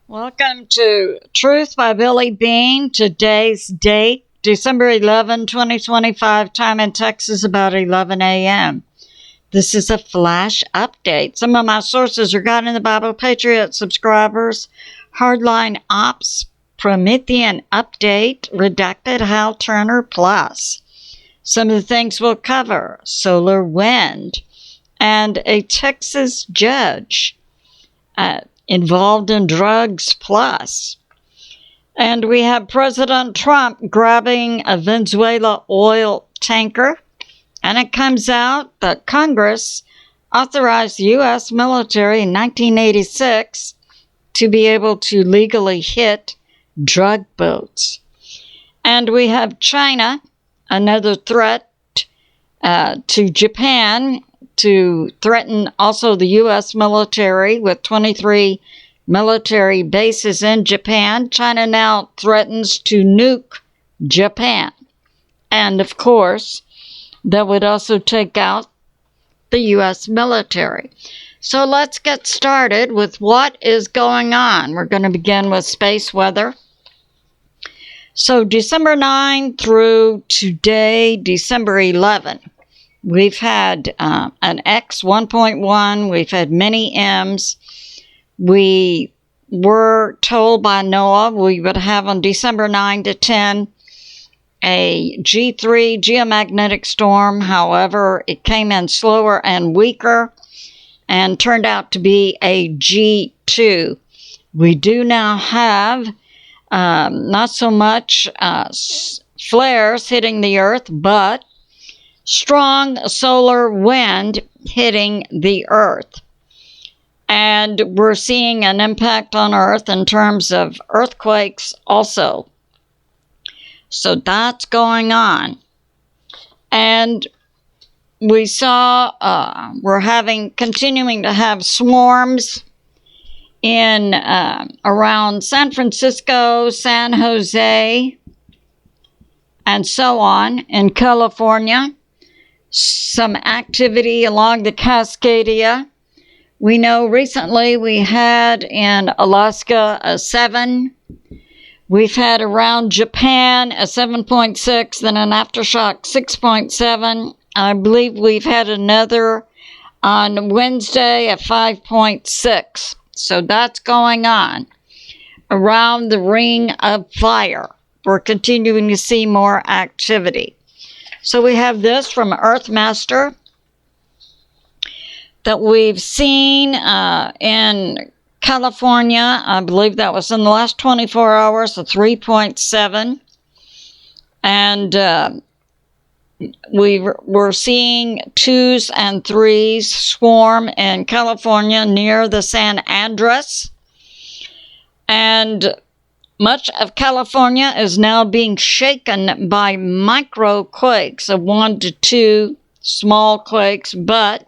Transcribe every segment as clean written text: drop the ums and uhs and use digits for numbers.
Welcome to Truth by Billie Beene. Today's date, December 11, 2025, time in Texas about 11 a.m. This is a flash update. Some of my sources are God in the Bible, Patriot subscribers, Hardline Ops, PROMETHEON update, Redacted, Hal Turner Plus. Some of the things we'll cover: solar wind, and a Texas judge involved in drugs plus. And we have President Trump grabbing a Venezuela oil tanker. And it comes out that Congress authorized the U.S. military in 1986 to be able to legally hit drug boats. And we have China, another threat to Japan, to threaten also the U.S. military with 23 military bases in Japan. China now threatens to nuke Japan. And, of course, that would also take out the U.S. military. So let's get started with what is going on. We're going to begin with space weather. So December 9 through today, December 11. We've had an X 1.1. We've had many M's. We were told by NOAA we would have on December 9 to 10 a G3 geomagnetic storm. However, it came in slower and weaker and turned out to be a G2. We do now have not so much flares hitting the Earth, but strong solar wind hitting the Earth. And we're seeing an impact on Earth in terms of earthquakes also. So that's going on. And we saw we're continuing to have swarms in around San Francisco, San Jose, and so on in California. Some activity along the Cascadia. We know recently we had in Alaska a 7. We've had around Japan a 7.6, then an aftershock 6.7. I believe we've had another on Wednesday at 5.6. So that's going on around the Ring of Fire. We're continuing to see more activity. So we have this from EARTHMASTER that we've seen in California. I believe that was in the last 24 hours, a 3.7. And we're seeing 2s and 3s swarm in California near the San Andreas. And much of California is now being shaken by micro quakes of 1 to 2 small quakes, but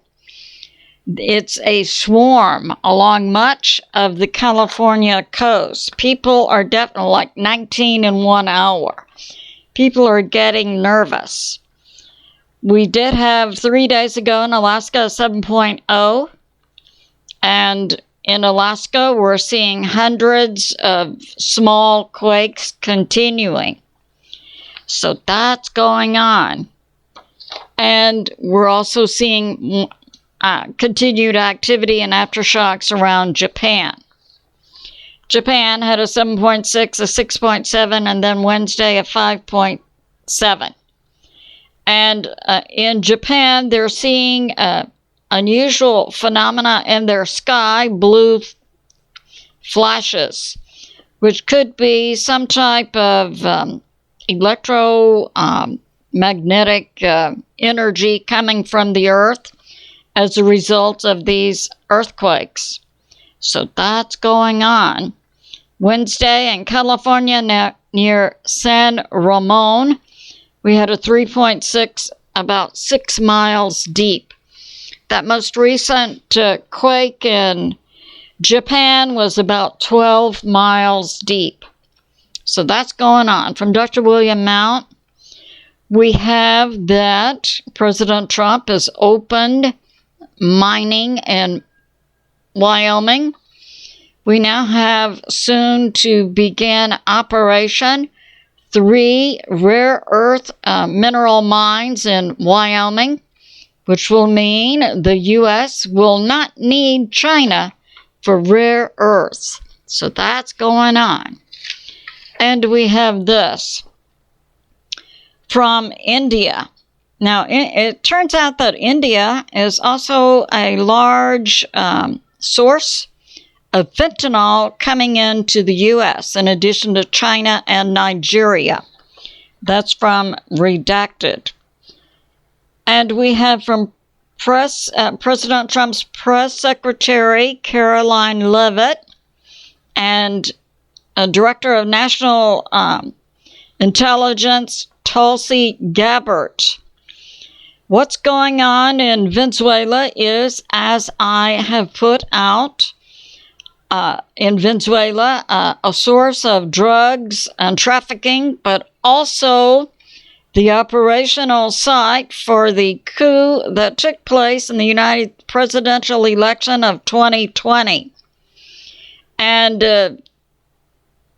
it's a swarm along much of the California coast. People are definitely like 19 in 1 hour. People are getting nervous. We did have 3 days ago in Alaska a 7.0, and in Alaska, we're seeing hundreds of small quakes continuing. So that's going on. And we're also seeing continued activity and aftershocks around Japan. Japan had a 7.6, a 6.7, and then Wednesday a 5.7. And in Japan, they're seeing unusual phenomena in their sky, blue flashes, which could be some type of electromagnetic energy coming from the Earth as a result of these earthquakes. So that's going on. Wednesday in California near San Ramon, we had a 3.6 about 6 miles deep. That most recent quake in Japan was about 12 miles deep. So that's going on. From Dr. William Mount, we have that President Trump has opened mining in Wyoming. We now have soon to begin Operation 3 rare earth mineral mines in Wyoming, which will mean the U.S. will not need China for rare earths. So that's going on. And we have this from India. Now, it turns out that India is also a large source of fentanyl coming into the U.S., in addition to China and Nigeria. That's from Redacted. And we have from President Trump's press secretary, Caroline Leavitt, and Director of National Intelligence, Tulsi Gabbard. What's going on in Venezuela is, as I have put out, in Venezuela, a source of drugs and trafficking, but also the operational site for the coup that took place in the United presidential election of 2020. And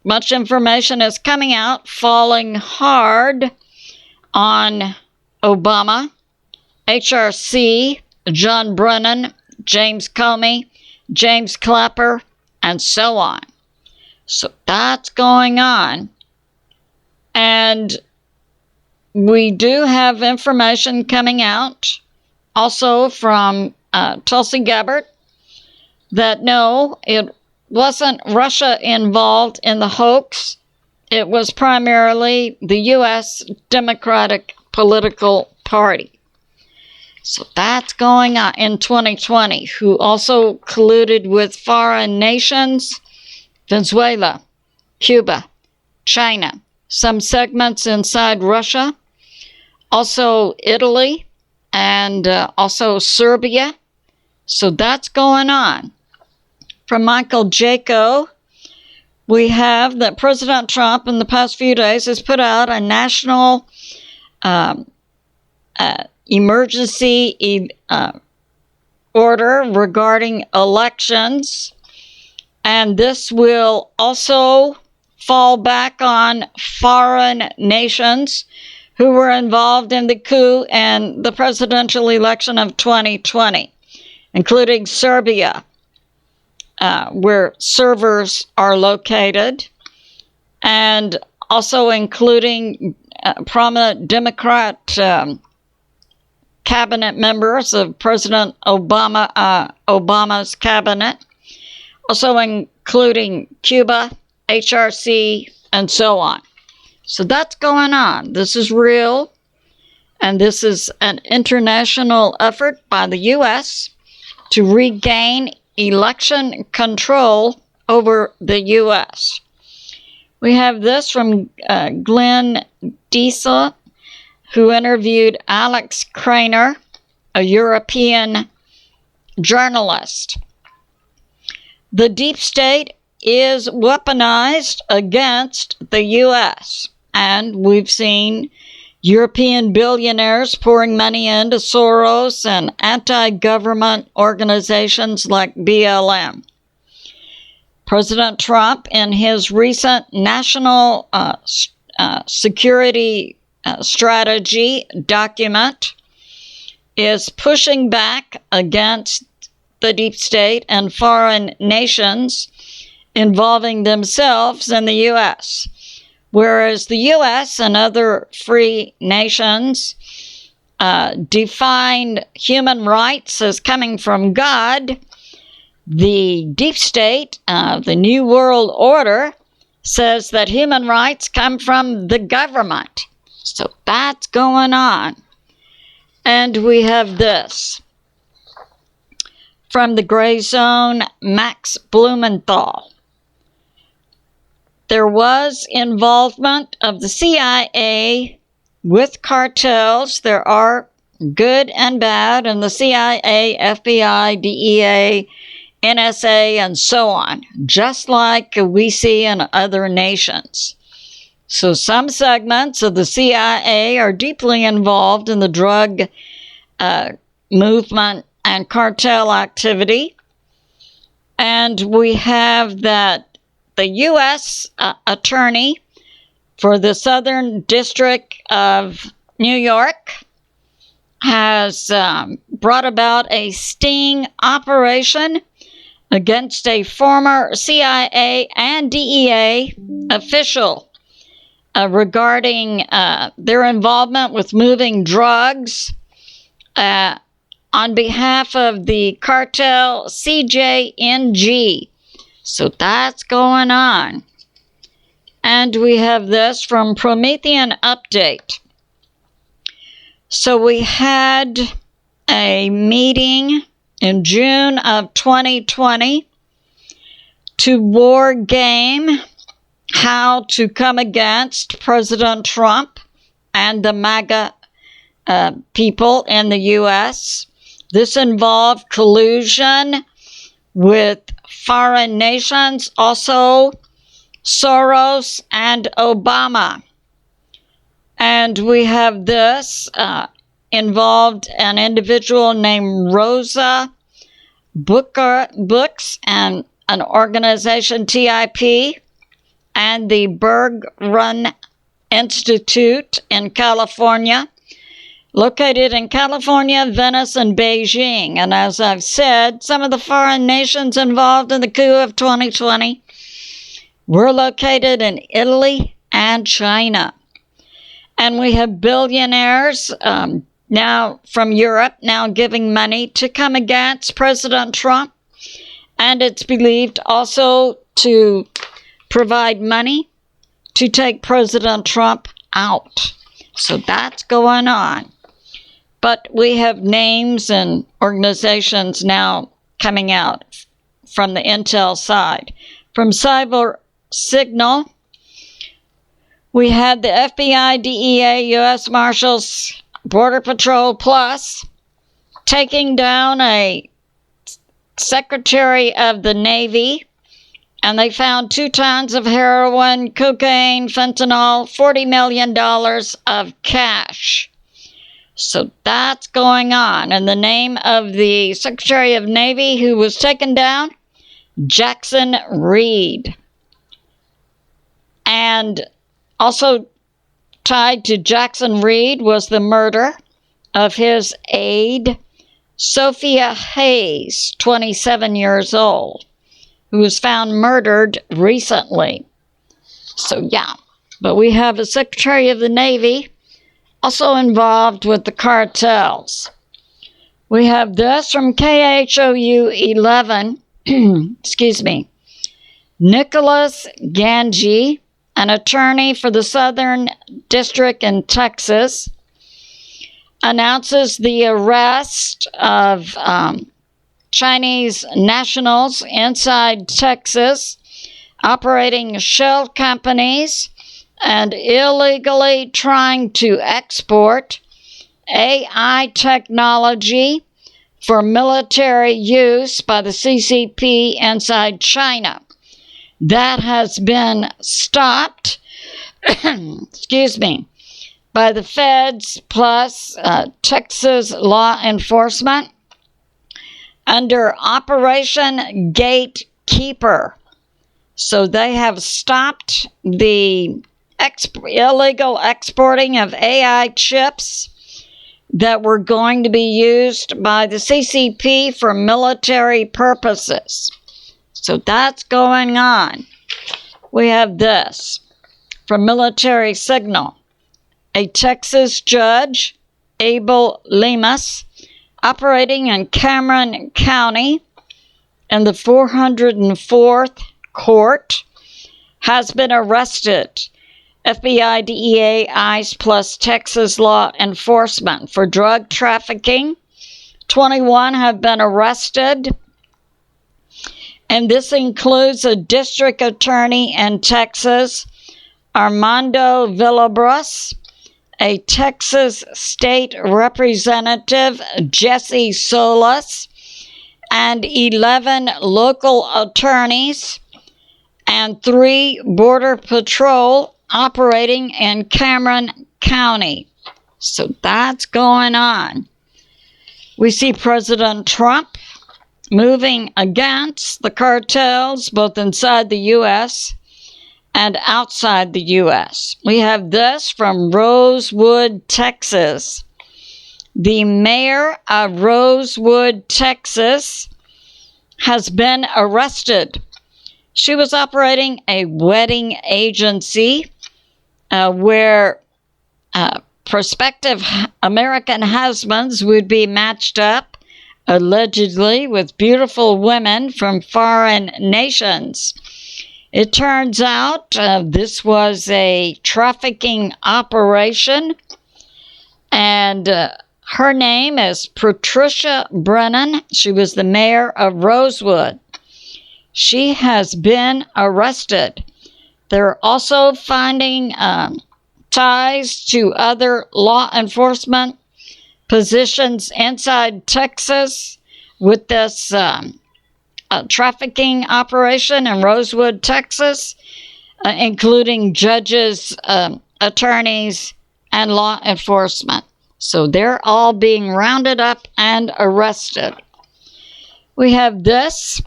much information is coming out, falling hard on Obama, HRC, John Brennan, James Comey, James Clapper, and so on. So that's going on. And we do have information coming out also from Tulsi Gabbard that no, it wasn't Russia involved in the hoax. It was primarily the U.S. Democratic Political Party. So that's going on in 2020, who also colluded with foreign nations, Venezuela, Cuba, China, some segments inside Russia, also Italy, and also Serbia. So that's going on. From Michael JACO, we have that President Trump in the past few days has put out a national emergency order regarding elections, and this will also fall back on foreign nations who were involved in the coup and the presidential election of 2020, including Serbia, where servers are located, and also including prominent Democrat cabinet members of President Obama's cabinet, also including Cuba, HRC, and so on. So that's going on. This is real, and this is an international effort by the U.S. to regain election control over the U.S. We have this from GLEN, who interviewed Alex KRAINER, a European journalist. The deep state is weaponized against the U.S., and we've seen European billionaires pouring money into Soros and anti-government organizations like BLM. President Trump, in his recent national security strategy document, is pushing back against the deep state and foreign nations involving themselves in the U.S., whereas the U.S. and other free nations defined human rights as coming from God. The deep state, the New World Order, says that human rights come from the government. So that's going on. And we have this from the GRAYZONE-MAX Blumenthal. There was involvement of the CIA with cartels. There are good and bad in the CIA, FBI, DEA, NSA, and so on, just like we see in other nations. So some segments of the CIA are deeply involved in the drug movement and cartel activity. And we have that the U.S. Attorney for the Southern District of New York has brought about a sting operation against a former CIA and DEA official regarding their involvement with moving drugs on behalf of the cartel CJNG. So that's going on. And we have this from PROMETHEON Update. So we had a meeting in June of 2020 to war game how to come against President Trump and the MAGA people in the U.S. This involved collusion with foreign nations, also Soros and Obama. And we have this involved an individual named Rosa Books and an organization TIP and the Berg Run Institute in California, located in California, Venice, and Beijing. And as I've said, some of the foreign nations involved in the coup of 2020 were located in Italy and China. And we have billionaires now from Europe now giving money to come against President Trump. And it's believed also to provide money to take President Trump out. So that's going on. But we have names and organizations now coming out from the intel side. From Cyber Signal, we had the FBI, DEA, U.S. Marshals, Border Patrol Plus taking down a Secretary of the Navy, and they found 2 tons of heroin, cocaine, fentanyl, $40 million of cash. So that's going on. And the name of the Secretary of Navy who was taken down, Jackson Reed. And also tied to Jackson Reed was the murder of his aide, Sophia Hayes, 27 years old, who was found murdered recently. So yeah, but we have a Secretary of the Navy also involved with the cartels. We have this from KHOU 11, excuse me, Nicholas Ganji, an attorney for the Southern District in Texas, announces the arrest of Chinese nationals inside Texas, operating shell companies and illegally trying to export AI technology for military use by the CCP inside China. That has been stopped, excuse me, by the feds plus Texas law enforcement under Operation Gatekeeper. So they have stopped the illegal exporting of AI chips that were going to be used by the CCP for military purposes. So that's going on. We have this from Military Signal. A Texas judge, Abel Lemus, operating in Cameron County in the 404th Court, has been arrested. FBI, DEA, ICE, plus Texas law enforcement for drug trafficking. 21 have been arrested. And this includes a district attorney in Texas, Armando Villabros, a Texas state representative, Jesse Solis, and 11 local attorneys, and 3 Border Patrol operating in Cameron County. So that's going on. We see President Trump moving against the cartels both inside the U.S. and outside the U.S. We have this from Rosewood, Texas. The mayor of Rosewood, Texas, has been arrested. She was operating a wedding agency where prospective American husbands would be matched up, allegedly, with beautiful women from foreign nations. It turns out this was a trafficking operation, and her name is Patricia Brennan. She was the mayor of Rosewood. She has been arrested. They're also finding ties to other law enforcement positions inside Texas with this trafficking operation in Rosewood, Texas, including judges, attorneys, and law enforcement. So they're all being rounded up and arrested. We have this.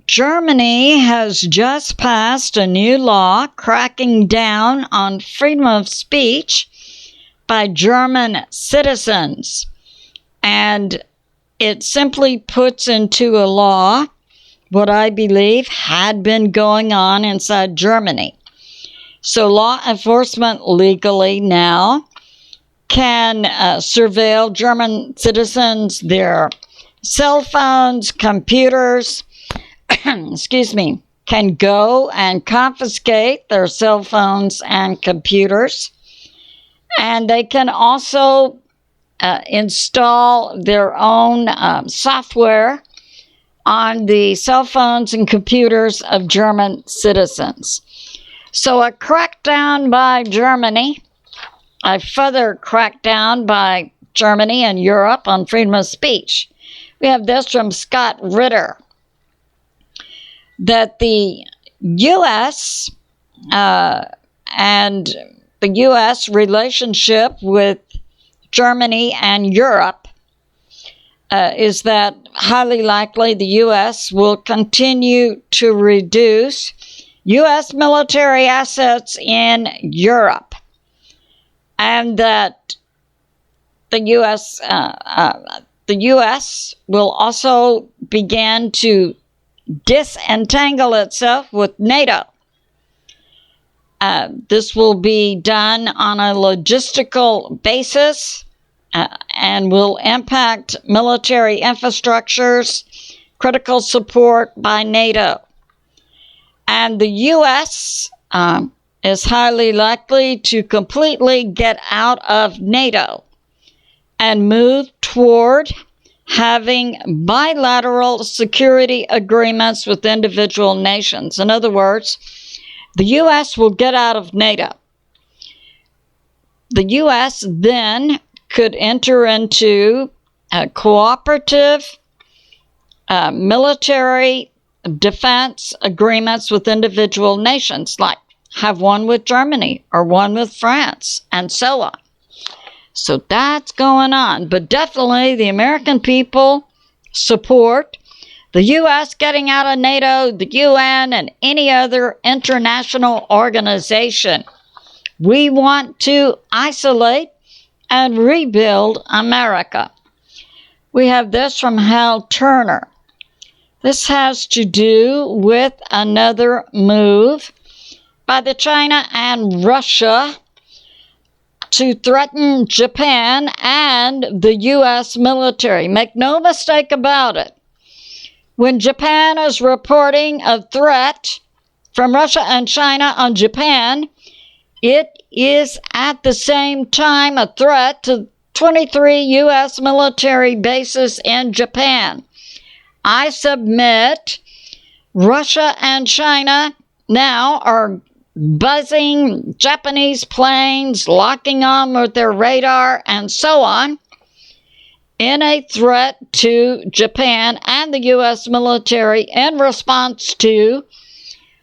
Germany has just passed a new law cracking down on freedom of speech by German citizens. And it simply puts into a law what I believe had been going on inside Germany. So law enforcement legally now can surveil German citizens, their cell phones, computers, can go and confiscate their cell phones and computers. And they can also install their own software on the cell phones and computers of German citizens. So a crackdown by Germany, a further crackdown by Germany and Europe on freedom of speech. We have this from Scott Ritter, that the U.S. And the U.S. relationship with Germany and Europe is that highly likely the U.S. will continue to reduce U.S. military assets in Europe, and that the U.S. will also begin to disentangle itself with NATO. This will be done on a logistical basis and will impact military infrastructures, critical support by NATO. And the U.S. Is highly likely to completely get out of NATO and move toward having bilateral security agreements with individual nations. In other words, the U.S. will get out of NATO. The U.S. then could enter into cooperative military defense agreements with individual nations, like have one with Germany or one with France, and so on. So that's going on. But definitely the American people support the U.S. getting out of NATO, the UN, and any other international organization. We want to isolate and rebuild America. We have this from Hal Turner. This has to do with another move by the China and Russia to threaten Japan and the U.S. military. Make no mistake about it. When Japan is reporting a threat from Russia and China on Japan, it is at the same time a threat to 23 U.S. military bases in Japan. I submit Russia and China now are buzzing Japanese planes, locking on with their radar, and so on, in a threat to Japan and the U.S. military in response to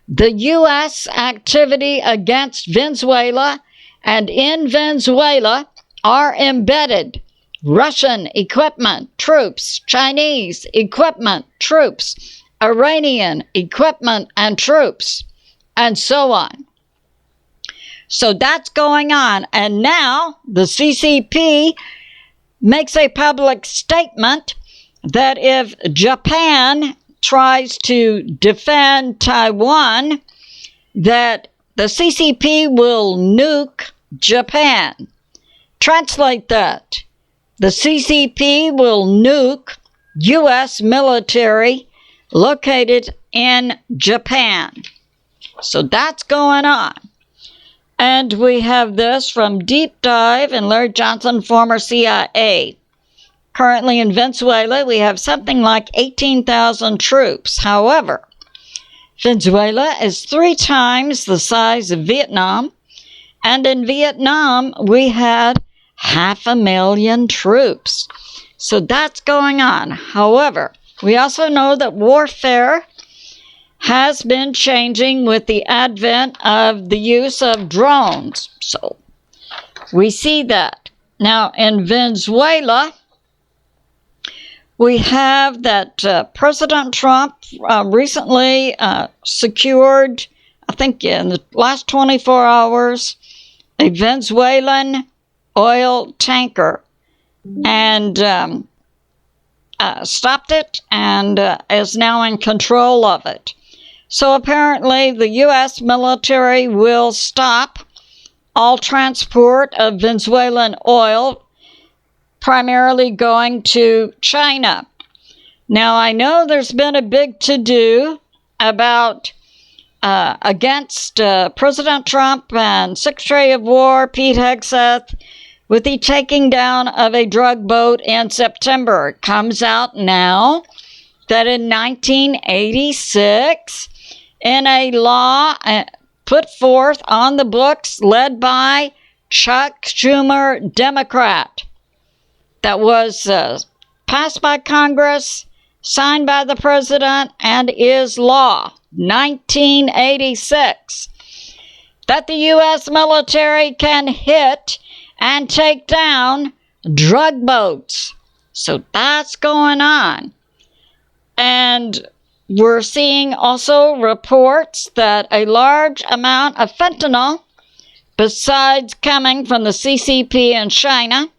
the U.S. activity against Venezuela, and in Venezuela are embedded Russian equipment, troops, Chinese equipment, troops, Iranian equipment and troops, and so on. So that's going on. And now the CCP makes a public statement that if Japan tries to defend Taiwan, that the CCP will nuke Japan. Translate that. The CCP will nuke U.S. military located in Japan. So that's going on. And we have this from Deep Dive and Larry Johnson, former CIA. Currently in Venezuela, we have something like 18,000 troops. However, Venezuela is 3 times the size of Vietnam, and in Vietnam, we had 500,000 troops. So that's going on. However, we also know that warfare has been changing with the advent of the use of drones. So we see that. Now in Venezuela, we have that President Trump recently secured, I think in the last 24 hours, a Venezuelan oil tanker and stopped it and is now in control of it. So apparently the U.S. military will stop all transport of Venezuelan oil, primarily going to China. Now I know there's been a big to-do about against President Trump and Secretary of War Pete Hegseth with the taking down of a drug boat in September. It comes out now that in 1986, in a law put forth on the books led by Chuck Schumer, Democrat, that was passed by Congress, signed by the President, and is law, 1986, that the U.S. military can hit and take down drug boats. So that's going on. And we're seeing also reports that a large amount of fentanyl, besides coming from the CCP in China,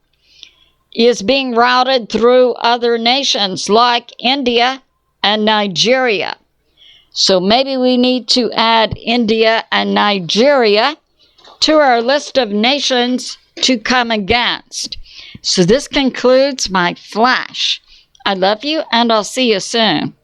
is being routed through other nations like India and Nigeria. So maybe we need to add India and Nigeria to our list of nations to come against. So this concludes my flash. I love you, and I'll see you soon.